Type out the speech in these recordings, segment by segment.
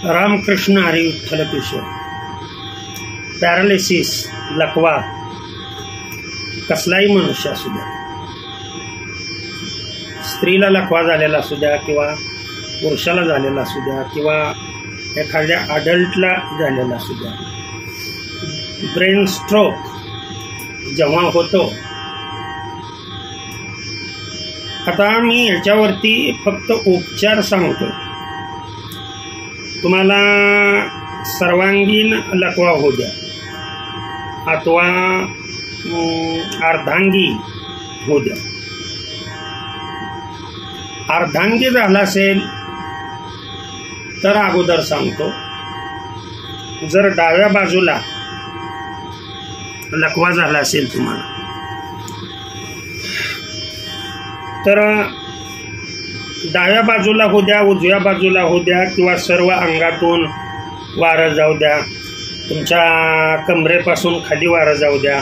Ramakrishna Hari Vitthal Kishore. Paralysis, लकवा कसलाही मनुष्य असू द्या, स्त्रीला लकवा झालेला असू द्या किंवा पुरुषाला झालेला असू द्या किंवा एखाद्या अडल्टला झालेला असू द्या, ब्रेन स्ट्रोक जेव्हा होतो. आता मी याच्यावरती फक्त उपचार सांगतो. तुम्हाला सर्वांगीण लकवा होऊ द्या अथवा अर्धांगी होऊ द्या. अर्धांगी झाला असेल तर अगोदर सांगतो, जर डाव्या बाजूला लकवा झाला असेल तुम्हाला तर डाव्या बाजूला होऊ द्या, उजव्या बाजूला होऊ द्या किंवा सर्व अंगातून वारं जाऊ द्या, तुमच्या कमरेपासून खाली वारं जाऊ द्या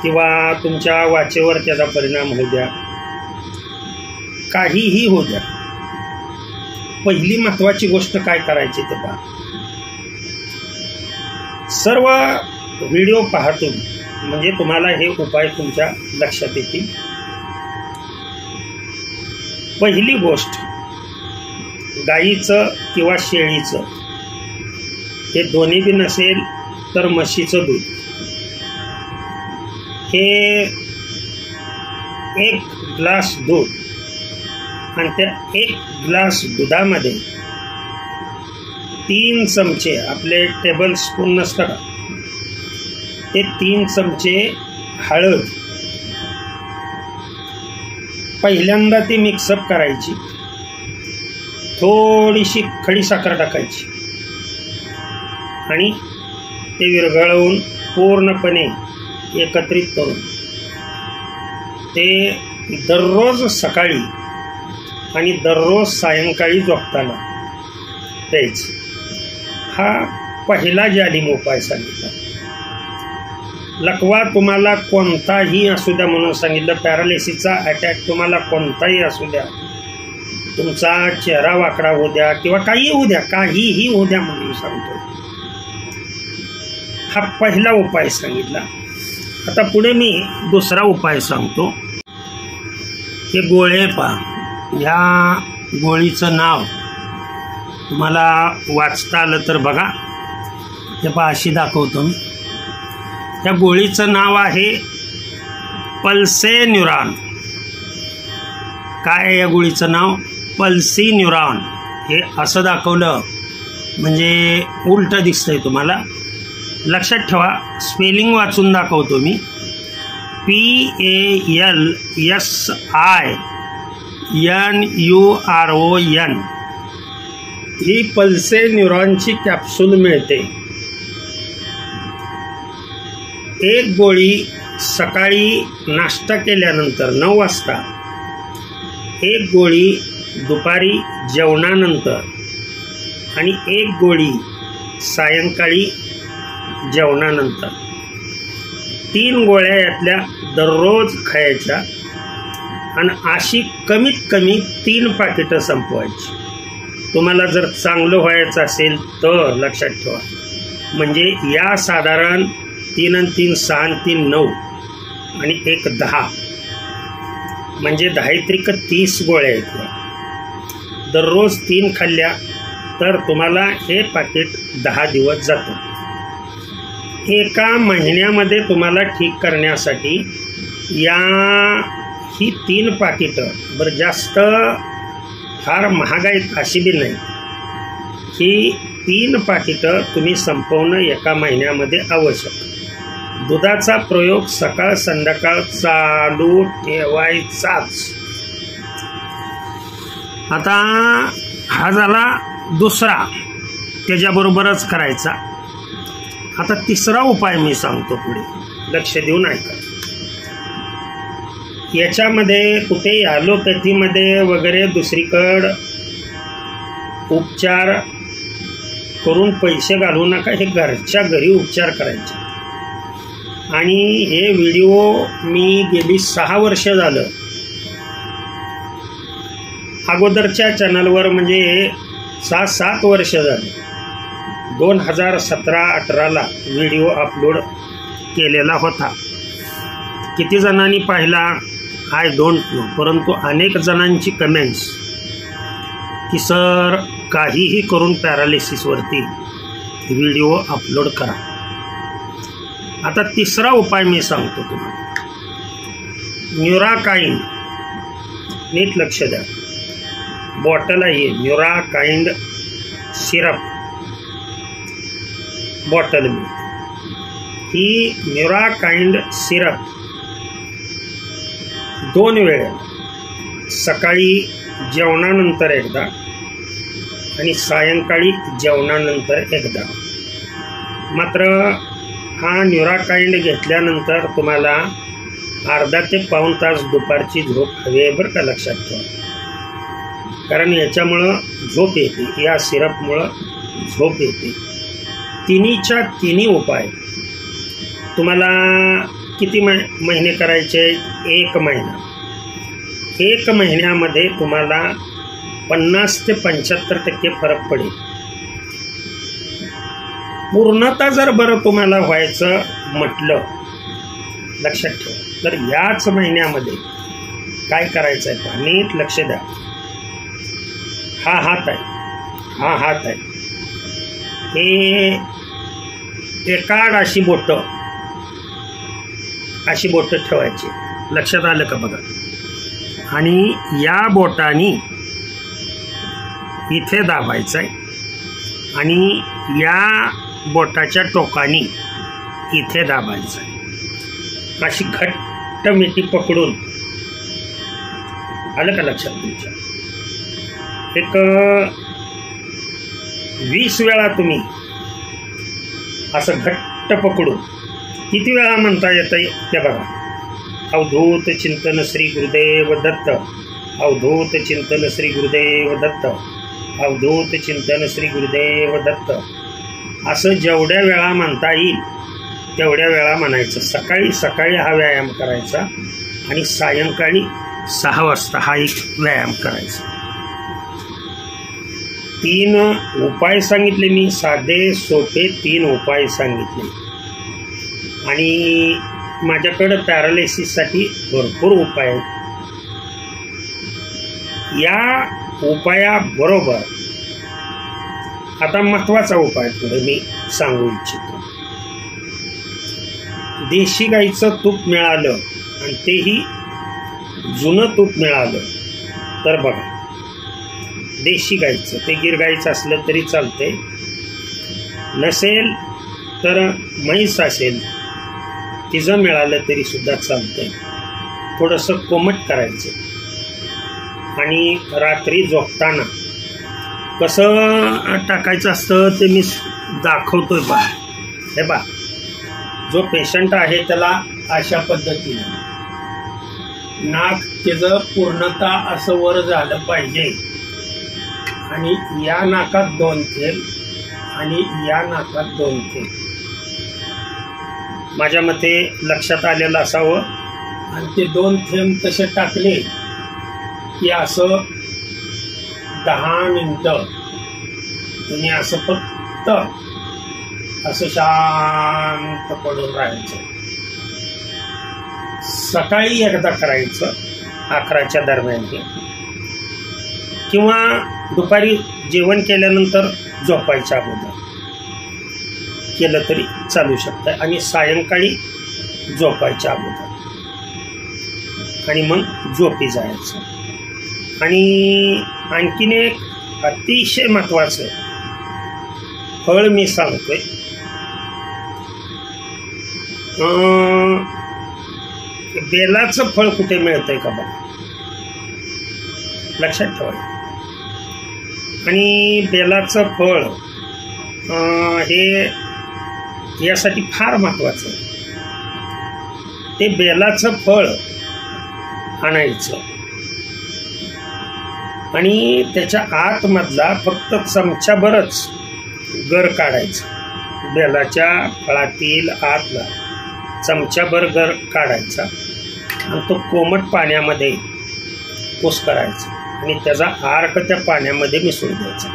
किंवा तुमच्या वाचेवर त्याचा परिणाम होऊ द्या, काहीही होऊ द्या. पहिली महत्त्वाची गोष्ट काय करायची ते पहा. सर्व व्हिडिओ पाहतो म्हणजे तुम्हाला हे उपाय तुमच्या लक्षात येतील. पहिली गोष्ट, गाईचं किंवा शेळीचं, हे दोन्ही बी नसेल तर म्हशीचं दूध, हे 1 ग्लास दूध आणि त्या 1 ग्लास दुधामध्ये 3 चमचे, आपले टेबल स्पून नसतं का, ते 3 चमचे हळद पहिल्यांदा ती मिक्सअप करायची, थोडीशी खडी साखर टाकायची आणि ते विरघळवून पूर्णपणे एकत्रित करून ते दररोज सकाळी आणि दररोज सायंकाळी झोपताना प्यायचं. हा पहिला जालिम उपाय सांगितला. लकवा तुम्हाला कोणताही असू द्या म्हणून सांगितलं, पॅरालिसिसचा अटॅक तुम्हाला कोणताही असू द्या, तुमचा चेहरा वाकडा होऊ द्या किंवा काही होऊ द्या, काहीही होऊ द्या म्हणून सांगतो. हा पहिला उपाय सांगितला. आता पुढे मी दुसरा उपाय सांगतो. हे गोळे पहा, या गोळीचं नाव तुम्हाला वाचता आलं तर बघा. हे पहा, अशी दाखवतो मी. या गोळीचं नाव आहे पल्सेन्युरॉन. काय आहे या गोळीचं नाव? पल्सीन्युरॉन. हे असं दाखवलं म्हणजे उलट दिसतंय तुम्हाला. लक्षात ठेवा, स्पेलिंग वाचून दाखवतो मी. PALSINURON. ही पल्सेन्युरॉनची कॅप्सूल मिळते. एक गोळी सकाळी नाश्ता केल्यानंतर 9 वाजता, एक गोळी दुपारी जेवणानंतर आणि एक गोळी सायंकाळी जेवणानंतर. 3 गोळ्या यातल्या दररोज खायच्या आणि अशी कमीत कमी 3 पाकिटं संपवायची. तुम्हाला जर चांगलं व्हायचं असेल तर लक्षात ठेवा, म्हणजे या साधारण 3 आणि 3 6 आणि 3 9 आणि 1 10 म्हणजे 10 30 गोळ्या आहेत. दररोज 3 खाल्ल्या तर तुम्हाला हे पाकिट 10 दिवस जातं. एका महिन्यामध्ये तुम्हाला ठीक करण्यासाठी ही 3 पाकिटं, बरं जास्त फार महाग आहेत अशी बी नाही, ही 3 पाकिटं तुम्ही संपवणं एका महिन्यामध्ये आवश्यक. दुधाचा प्रयोग सकाळ संध्याकाळ चालू ठेवायचाच. आता हा झाला दुसरा, त्याच्याबरोबरच करायचा. आता तिसरा उपाय मी सांगतो पुढे, लक्ष देऊन ऐका. याच्यामध्ये कुठे ॲलोपॅथीमध्ये वगैरे दुसरीकडं उपचार करून पैसे घालवू नका. हे घरच्या घरी उपचार करायचे. आणि हे व्हिडिओ मी गेली 6 वर्ष झालं अगोदरच्या चॅनलवर म्हणजे 6-7 वर्ष झाली. 2017-18ला व्हिडिओ अपलोड केलेला होता. किती जणांनी पाहिला आय डोंट नो, परंतु अनेक जणांची कमेंट्स की सर काहीही करून पॅरालिसिसवरती व्हिडिओ अपलोड करा. आता तिसरा उपाय मी सांगतो तुम्हाला. न्यूराकाइंड, नीट लक्ष द्या, बॉटल आहे न्यूराकाइंड सिरप बॉटल मी. ही न्यूराकाइंड सिरप 2 वेळा, सकाळी जेवणानंतर एकदा आणि सायंकाळी जेवणानंतर एकदा. मात्र हा न्यूराकाइंड घेतल्यानंतर तुम्हाला अर्धा ते पाऊण तास दुपारची झोप हवी आहे बरं का, लक्षात ठेवा. कारण याच्यामुळं झोप येते, या सिरपमुळं झोप येते. तिन्हीच्या तिन्ही उपाय तुम्हाला किती महिने करायचे? 1 महिना. 1 महिन्यामध्ये तुम्हाला 50 ते 75% फरक पडेल. पूर्णतः जर बरं तुम्हाला व्हायचं म्हटलं, लक्षात ठेवा, तर याच महिन्यामध्ये काय करायचं आहे पहा, नीट लक्ष द्या. हा हात आहे, हे एकाड अशी बोटं ठेवायची. लक्षात आलं का बघा. आणि या बोटानी इथे दाबायचं आहे आणि या बोटाच्या टोकानी इथे दाबायचं आहे. अशी घट्ट मिठी पकडून, आलं का लक्षात तुमच्या? एक 20 वेळा तुम्ही असं घट्ट पकडून, किती वेळा म्हणता येतं ते बघा. अवधूत चिंतन श्री गुरुदेव दत्त, अवधूत चिंतन श्री गुरुदेव दत्त, अवधूत चिंतन श्री गुरुदेव दत्त. असं जेवढ्या वेळा म्हणता येईल तेवढ्या वेळा म्हणायचं. सकाळी हा व्यायाम करायचा आणि सायंकाळी 6 वाजता हा एक व्यायाम करायचा. 3 उपाय सांगितले मी, साधे सोपे 3 उपाय सांगितले. आणि माझ्याकडं पॅरालिसिससाठी भरपूर उपाय आहेत. या उपायाबरोबर आता महत्त्वाचा उपाय पुढे मी सांगू इच्छितो. देशी गाईचं तूप मिळालं आणि तेही जुनं तूप मिळालं तर बघा, देशी गाईचं, ते गिर गाईचं असलं तरी चालते, नसेल तर म्हैस असेल तिचं मिळालं तरी सुद्धा चालतंय. थोडंसं कोमट करायचं आणि रात्री झोपताना कसं टाकायचं असतं ते मी दाखवतोय बा. हे बा, जो पेशंट आहे त्याला अशा पद्धतीने नाक त्याचं पूर्णतः असं वर झालं पाहिजे आणि या नाकात 2 थेंब आणि या नाकात 2 थेंब माझ्या मते लक्षात आलेलं असावं. आणि ते 2 थेंब तसे टाकले की असं 10 मिनिटं तुम्ही असं फक्त असं शांत पडून राहायचं. सकाळी एकदा करायचं 11च्या दरम्यान हे, किंवा दुपारी जेवण केल्यानंतर झोपायच्या अगोदर केलं तरी चालू शकतं. आणि सायंकाळी झोपायच्या अगोदर, आणि मग झोपी जायचं. आणि आणखीन एक अतिशय महत्त्वाचं फळ मी सांगतोय. बेलाचं फळ कुठे मिळतंय का बघा, लक्षात ठेवा. आणि बेलाचं फळ हे यासाठी फार महत्त्वाचं. ते बेलाचं फळ आणायचं आणि त्याच्या आतमधला फक्त चमच्याभरच गर काढायचं. बेलाच्या फळातील आतला चमच्याभर गर काढायचा आणि तो कोमट पाण्यामध्ये कुस्करायचा आणि त्याचा अर्क त्या पाण्यामध्ये मिसळून द्यायचा.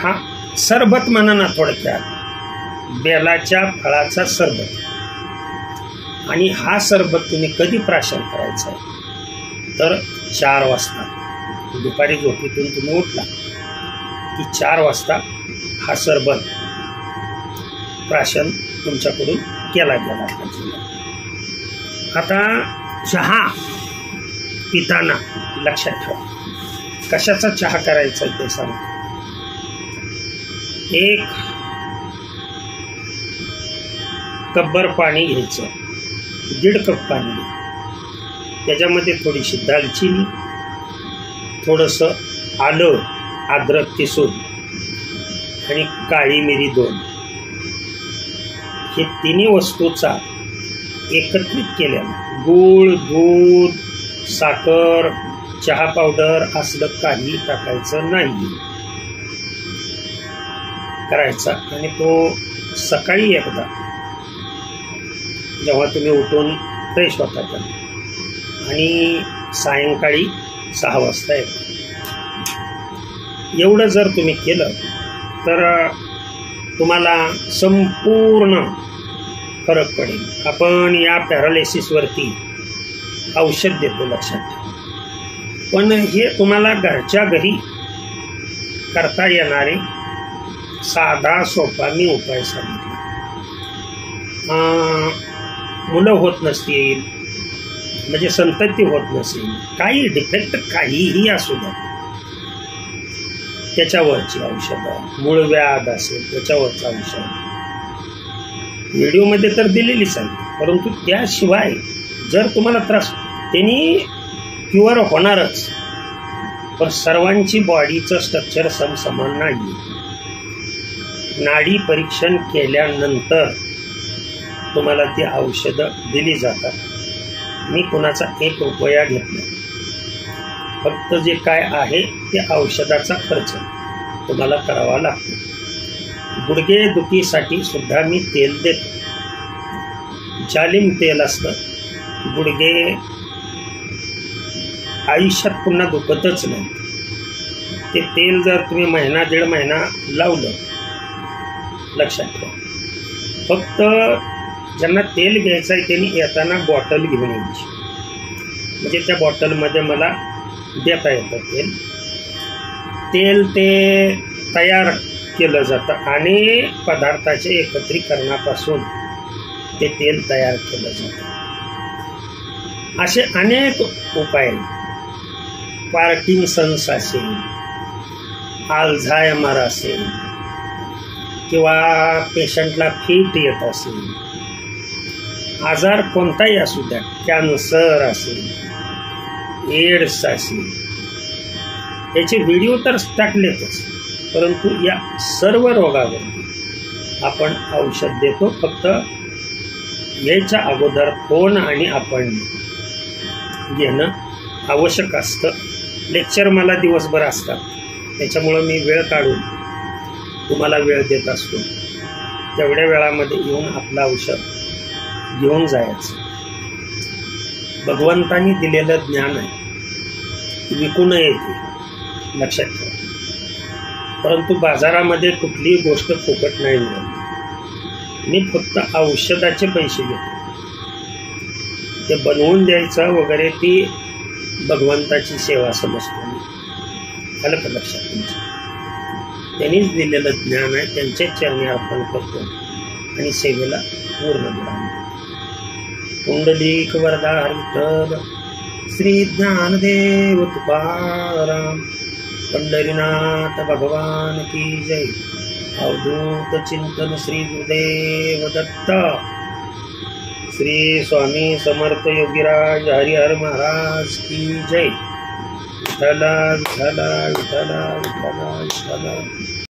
हा सरबत म्हणा ना, थोडक्यात बेलाच्या फळाचा सरबत. आणि हा सरबत तुम्ही कधी प्राशन करायचा आहे तर 4 वाजता. दुपारी झोपेतून तुम्ही उठला की 4 वाजता हा सरबत प्राशन तुमच्याकडून केला गेला पाहिजे. आता चहा पिताना लक्षात ठेवा, कशाचा चहा करायचा ते सांगतो. 1 कपभर पाणी घ्यायचं, 1.5 कप पाणी घ्या. त्याच्यामध्ये थोडीशी दालचिनी, थोडंसं आलं अद्रक किसून आणि काळी मिरी 2, हे तिन्ही वस्तूचा एकत्रित केल्यानं गूळ, दूध, साखर, चहा पावडर असलं काही टाकायचं नाही, करायचा. आणि तो सकाळी एकदा जेव्हा तुम्ही उठून फ्रेश होता आणि सायंकाळी 6 वाजता येतं. एवढं जर तुम्ही केलं तर तुम्हाला संपूर्ण फरक पडेल. आपण या पॅरालिसिसवरती औषध देतो, लक्षात ठेवा. पण हे तुम्हाला घरच्या घरी करता येणारे साधा सोपा मी उपाय सांगितला. मुलं होत नसतील, म्हणजे संतती होत नसेल, काही डिफेक्ट काहीही असू द्या, त्याच्यावरची औषधं, मूळव्याध असेल त्याच्यावरचं औषध व्हिडिओमध्ये तर दिलेलीच आहे. परंतु त्याशिवाय जर तुम्हाला त्रास, त्यांनी क्युअर होणारच. पण सर्वांची बॉडीचं स्ट्रक्चर समसमान नाही. नाडी परीक्षण केल्यानंतर तुम्हाला ती औषधं दिली जातात. मी कुणाचा 1 रुपया घेत नाही. फक्त जे काय आहे ते औषधाचा खर्च तुम्हाला करावा लागतो. गुडघे दुखीसाठी सुद्धा मी तेल देतो. जालिम तेल असतं. गुडघे आयुष्यात पुन्हा दुखतच नाही. ते तेल जर तुम्ही 1.5 महिना लावलं, लक्षात ठेवा. फक्त ज्यांना तेल घ्यायचं आहे त्यांनी येताना बॉटल घेऊन यायची, म्हणजे त्या बॉटलमध्ये मला देता येतं तेल. ते तयार केलं जातं आणि पदार्थाच्या एकत्रीकरणापासून ते तेल तयार केलं जातं. असे अनेक उपाय, पार्किन्सन्स असेल, अल्झायमर असेल, किंवा पेशंटला फिट येत असेल, आजार कोणताही असू द्या, कॅन्सर असेल, एड्स असेल, याचे व्हिडिओ तर टाकलेतच. परंतु या सर्व रोगावरती आपण औषध देतो. फक्त याच्या अगोदर फोन आणि अपॉइंटमेंट घेणं आवश्यक असतं. लेक्चर मला दिवसभर असतात, त्याच्यामुळं मी वेळ काढून तुम्हाला वेळ देत असतो. तेवढ्या वेळामध्ये येऊन आपलं औषध घेऊन जायचं. भगवंतांनी दिलेलं ज्ञान आहे, विकू नये ते, लक्षात ठेवा. परंतु बाजारामध्ये कुठलीही गोष्ट फुकट नाही मिळत. मी फक्त औषधाचे पैसे घेतो. ते बनवून द्यायचं वगैरे ती भगवंताची सेवा समजतो मी. आलं का लक्षात तुमचं? त्यांनीच दिलेलं ज्ञान आहे, त्यांच्याच चरणी अर्पण करतो आणि सेवेला पूर्ण विराम देतो. पुंडलिक वरदा विठ्ठल, श्री ज्ञानदेव तुकाराम, पंढरीनाथ भगवान की जय. अवधूत चिंतन श्री गुरुदेव दत्त. श्री स्वामी समर्थ योगीराज हरिहर महाराज की जय. विठ्ठला विठ्ठला विठ्ठला विठ्ठला विठ्ठला.